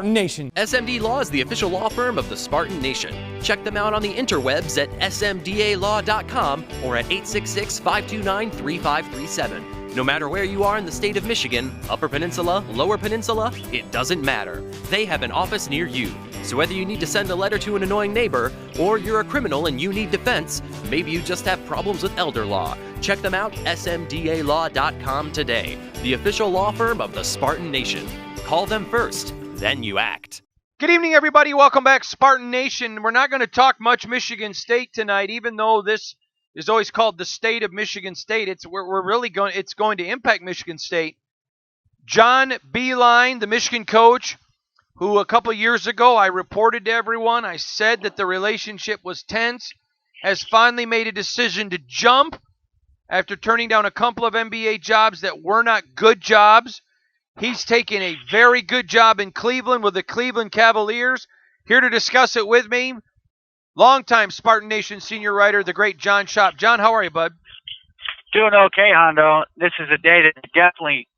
Nation. SMD Law is the official law firm of the Spartan Nation. Check them out on the interwebs at smdalaw.com or at 866-529-3537. No matter where you are in the state of Michigan, Upper Peninsula, Lower Peninsula, it doesn't matter. They have an office near you. So whether you need to send a letter to an annoying neighbor, or you're a criminal and you need defense, maybe you just have problems with elder law, check them out, smdalaw.com today. The official law firm of the Spartan Nation. Call them first. Then you act. Good evening, everybody. Welcome back, Spartan Nation. We're not going to talk much Michigan State tonight, even though this is always called the state of Michigan State. It's going to impact Michigan State. John Beilein, the Michigan coach, who a couple years ago I reported to everyone, I said that the relationship was tense, has finally made a decision to jump after turning down a couple of NBA jobs that were not good jobs. He's taken a very good job in Cleveland with the Cleveland Cavaliers. Here to discuss it with me, longtime Spartan Nation senior writer, the great John Schopp. John, how are you, bud? Doing okay, Hondo. This is a day that definitely,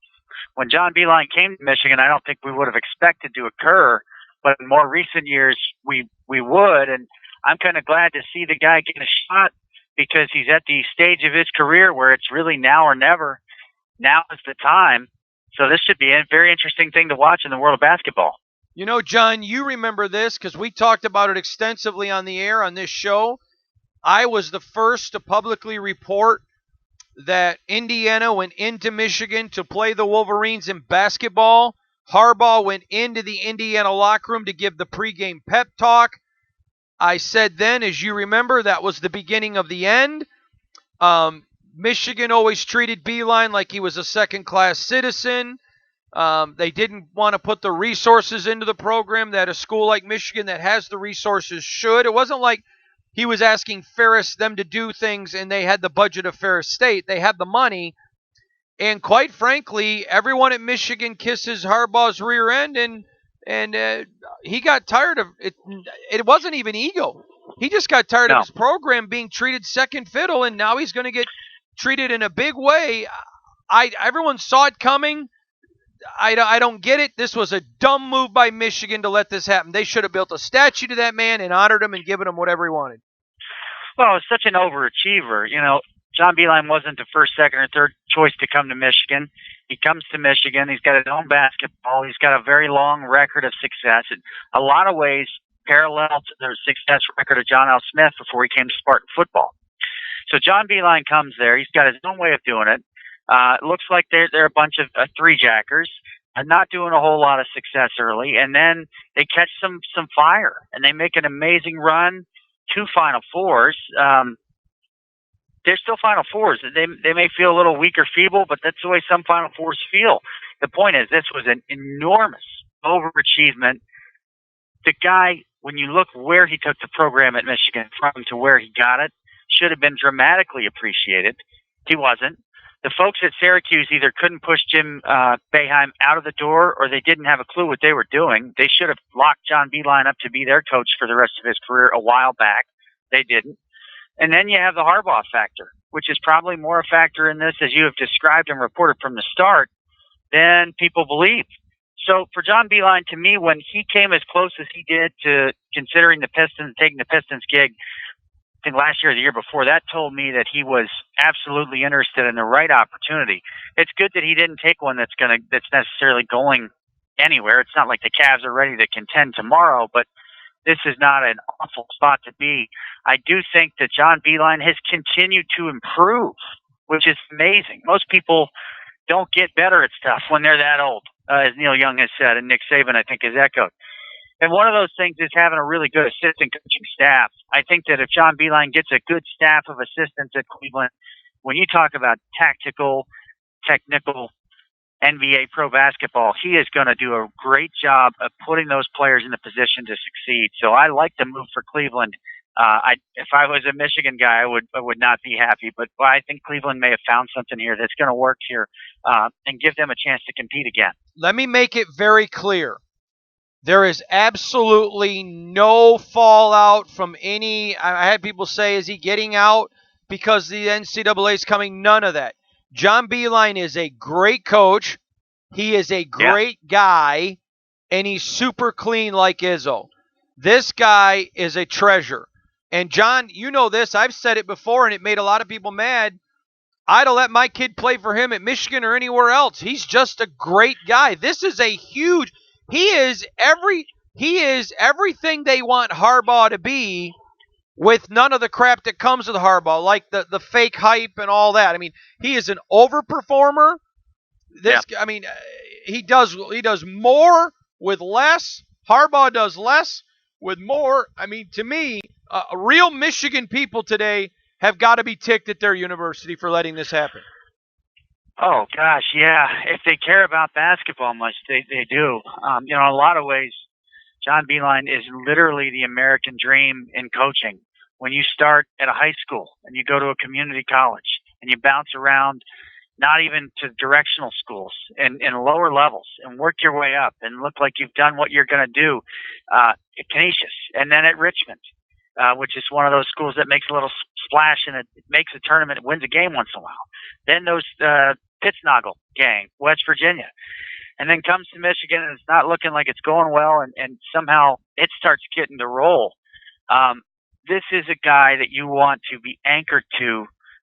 when John Beilein came to Michigan, I don't think we would have expected to occur, but in more recent years, we would, and I'm kind of glad to see the guy get a shot because he's at the stage of his career where it's really now or never. Now is the time. So this should be a very interesting thing to watch in the world of basketball. You know, John, you remember this because we talked about it extensively on the air on this show. I was the first to publicly report that Indiana went into Michigan to play the Wolverines in basketball. Harbaugh went into the Indiana locker room to give the pregame pep talk. I said then, as you remember, that was the beginning of the end. Michigan always treated Beilein like he was a second-class citizen. They didn't want to put the resources into the program that a school like Michigan that has the resources should. It wasn't like he was asking Ferris them to do things and they had the budget of Ferris State. They had the money. And quite frankly, everyone at Michigan kisses Harbaugh's rear end, and he got tired of it. It wasn't even ego. He just got tired of his program being treated second fiddle, and now he's going to get treated in a big way. Everyone saw it coming. I don't get it. This was a dumb move by Michigan to let this happen. They should have built a statue to that man and honored him and given him whatever he wanted. Well, it's such an overachiever. You know, John Beilein wasn't the first, second, or third choice to come to Michigan. He comes to Michigan. He's got his own basketball. He's got a very long record of success. In a lot of ways, parallel to the success record of John L. Smith before he came to Spartan football. So John Beilein comes there. He's got his own way of doing it. It looks like they're a bunch of three-jackers, not doing a whole lot of success early, and then they catch some fire, and they make an amazing run, 2 Final Fours. They're still Final Fours. They may feel a little weak or feeble, but that's the way some Final Fours feel. The point is, this was an enormous overachievement. The guy, when you look where he took the program at Michigan from to where he got it, should have been dramatically appreciated. He wasn't. The folks at Syracuse either couldn't push Jim Boeheim out of the door or they didn't have a clue what they were doing. They should have locked John Beilein up to be their coach for the rest of his career a while back. They didn't. And then you have the Harbaugh factor, which is probably more a factor in this, as you have described and reported from the start, than people believe. So for John Beilein, to me, when he came as close as he did to considering the Pistons, taking the Pistons gig, I think last year or the year before, that told me that he was absolutely interested in the right opportunity. It's good that he didn't take one that's necessarily going anywhere. It's not like the Cavs are ready to contend tomorrow, but this is not an awful spot to be. I do think that John Beilein has continued to improve, which is amazing. Most people don't get better at stuff when they're that old, as Neil Young has said, and Nick Saban, I think, has echoed. And one of those things is having a really good assistant coaching staff. I think that if John Beilein gets a good staff of assistants at Cleveland, when you talk about tactical, technical, NBA pro basketball, he is going to do a great job of putting those players in the position to succeed. So I like the move for Cleveland. If I was a Michigan guy, I would not be happy. But I think Cleveland may have found something here that's going to work here and give them a chance to compete again. Let me make it very clear. There is absolutely no fallout from any. I had people say, is he getting out because the NCAA is coming? None of that. John Beilein is a great coach. He is a great guy. and he's super clean like Izzo. This guy is a treasure. And John, you know this. I've said it before, and it made a lot of people mad. I'd have let my kid play for him at Michigan or anywhere else. He's just a great guy. This is a huge. He is everything they want Harbaugh to be, with none of the crap that comes with Harbaugh, like the fake hype and all that. I mean, he is an overperformer. I mean, he does more with less. Harbaugh does less with more. I mean, to me, real Michigan people today have got to be ticked at their university for letting this happen. Oh gosh, yeah. If they care about basketball much, they do. In a lot of ways, John Beilein is literally the American dream in coaching. When you start at a high school and you go to a community college and you bounce around, not even to directional schools and lower levels, and work your way up and look like you've done what you're going to do at Canisius, and then at Richmond, which is one of those schools that makes a little splash and it makes a tournament, wins a game once in a while. Then those Pittsnoggle gang, West Virginia, and then comes to Michigan and it's not looking like it's going well, and somehow it starts getting to roll. This is a guy that you want to be anchored to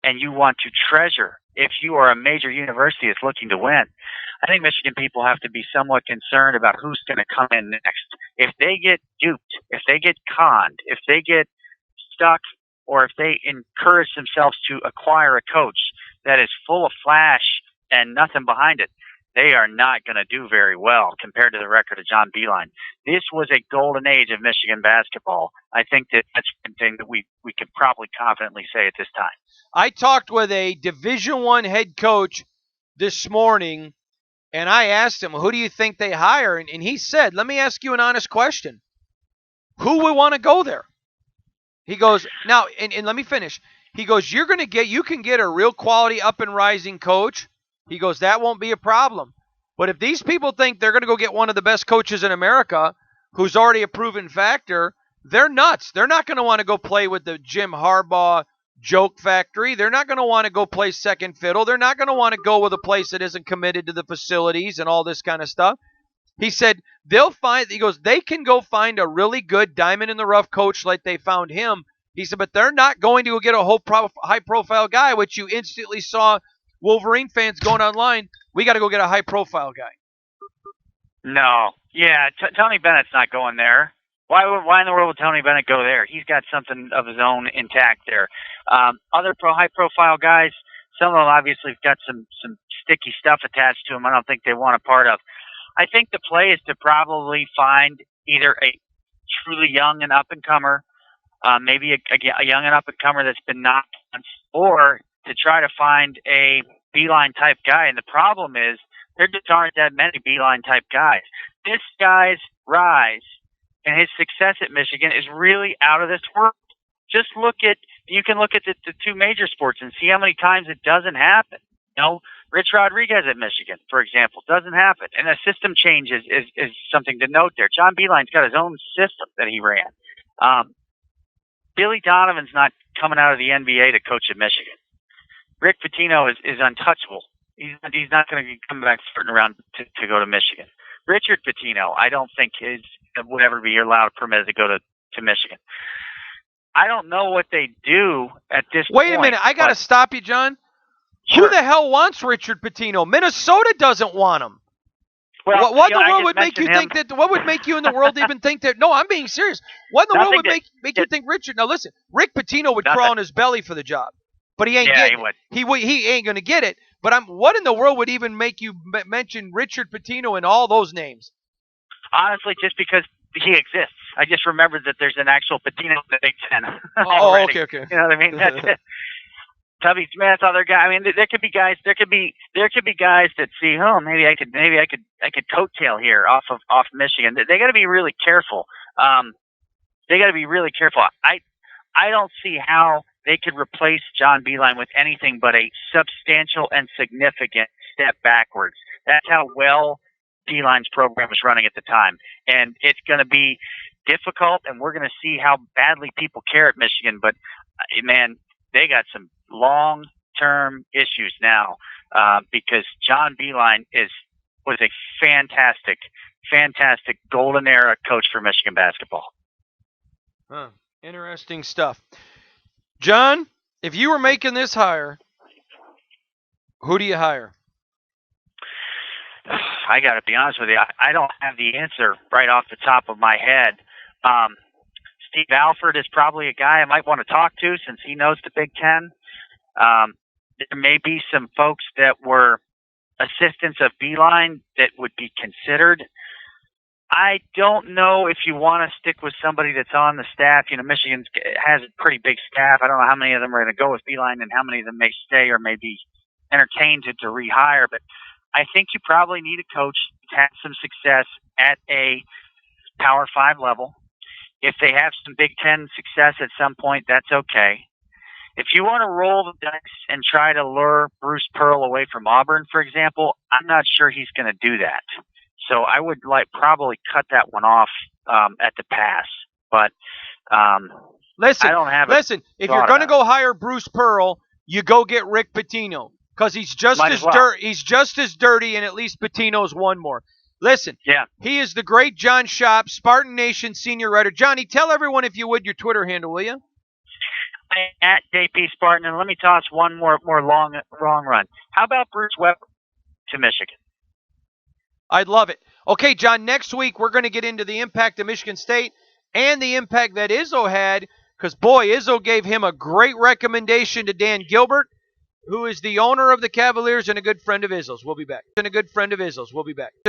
and you want to treasure if you are a major university that's looking to win. I think Michigan people have to be somewhat concerned about who's going to come in next. If they get duped, if they get conned, if they get stuck, or if they encourage themselves to acquire a coach that is full of flash and nothing behind it, they are not going to do very well compared to the record of John Beilein. This was a golden age of Michigan basketball. I think that's one thing that we could probably confidently say at this time. I talked with a Division I head coach this morning, and I asked him, who do you think they hire? And he said, let me ask you an honest question. Who would want to go there? He goes, now, and let me finish. He goes, you can get a real quality up and rising coach. He goes, that won't be a problem. But if these people think they're going to go get one of the best coaches in America who's already a proven factor, they're nuts. They're not going to want to go play with the Jim Harbaugh joke factory. They're not going to want to go play second fiddle. They're not going to want to go with a place that isn't committed to the facilities and all this kind of stuff. He said they can go find a really good diamond in the rough coach like they found him. He said, but they're not going to go get a whole high-profile guy, which you instantly saw Wolverine fans going online. We got to go get a high-profile guy. No. Yeah, Tony Bennett's not going there. Why in the world would Tony Bennett go there? He's got something of his own intact there. Other high-profile guys, some of them obviously have got some sticky stuff attached to them I don't think they want a part of. I think the play is to probably find either a truly young and up-and-comer, maybe a young and up-and-comer that's been knocked once, or to try to find a Beilein-type guy. And the problem is there just aren't that many Beilein-type guys. This guy's rise and his success at Michigan is really out of this world. You can look at the two major sports and see how many times it doesn't happen. Rich Rodriguez at Michigan, for example, doesn't happen. And a system change is something to note there. John Beilein's got his own system that he ran. Billy Donovan's not coming out of the NBA to coach at Michigan. Rick Pitino is untouchable. He's not going to come back starting around to go to Michigan. Richard Pitino, I don't think would ever be allowed permitted to go to Michigan. I don't know what they do at this point. Wait a minute. I got to stop you, John. Sure. Who the hell wants Richard Pitino? Minnesota doesn't want him. Well, what in the world would make you think that? What would make you in the world even think that? No, I'm being serious. What in the world would make you think Richard? Now listen, Rick Pitino would crawl on his belly for the job, but he ain't getting it. He ain't going to get it. But what in the world would even make you mention Richard Pitino and all those names? Honestly, just because he exists. I just remembered that there's an actual Pitino in the Big Ten. Oh, okay. You know what I mean? That's it. Tubby Smith, other guy. I mean, there could be guys. There could be guys that see, maybe I could coattail here off Michigan. They got to be really careful. They got to be really careful. I don't see how they could replace John Beilein with anything but a substantial and significant step backwards. That's how well Beilein's program was running at the time, and it's going to be difficult. And we're going to see how badly people care at Michigan. But man, they got some long-term issues now because John Beilein is was a fantastic, fantastic golden era coach for Michigan basketball. Huh. Interesting stuff. John, if you were making this hire, who do you hire? I got to be honest with you. I don't have the answer right off the top of my head. Steve Alford is probably a guy I might want to talk to since he knows the Big Ten. There may be some folks that were assistants of Beilein that would be considered. I don't know if you want to stick with somebody that's on the staff. You know, Michigan has a pretty big staff. I don't know how many of them are going to go with Beilein and how many of them may stay or may be entertained to rehire. But I think you probably need a coach to have some success at a Power 5 level. If they have some Big Ten success at some point, that's okay. If you want to roll the dice and try to lure Bruce Pearl away from Auburn, for example, I'm not sure he's going to do that. So I would probably cut that one off at the pass. But listen, I don't have if you're going to go hire Bruce Pearl, you go get Rick Pitino because he's just He's just as dirty, and at least Pitino's one more. Listen, he is the great John Schopp, Spartan Nation senior writer. Johnny, tell everyone, if you would, your Twitter handle, will you? At JP Spartan, and let me toss one more long run. How about Bruce Weber to Michigan? I'd love it. Okay, John, next week we're going to get into the impact of Michigan State and the impact that Izzo had, because, boy, Izzo gave him a great recommendation to Dan Gilbert, who is the owner of the Cavaliers and a good friend of Izzo's. We'll be back.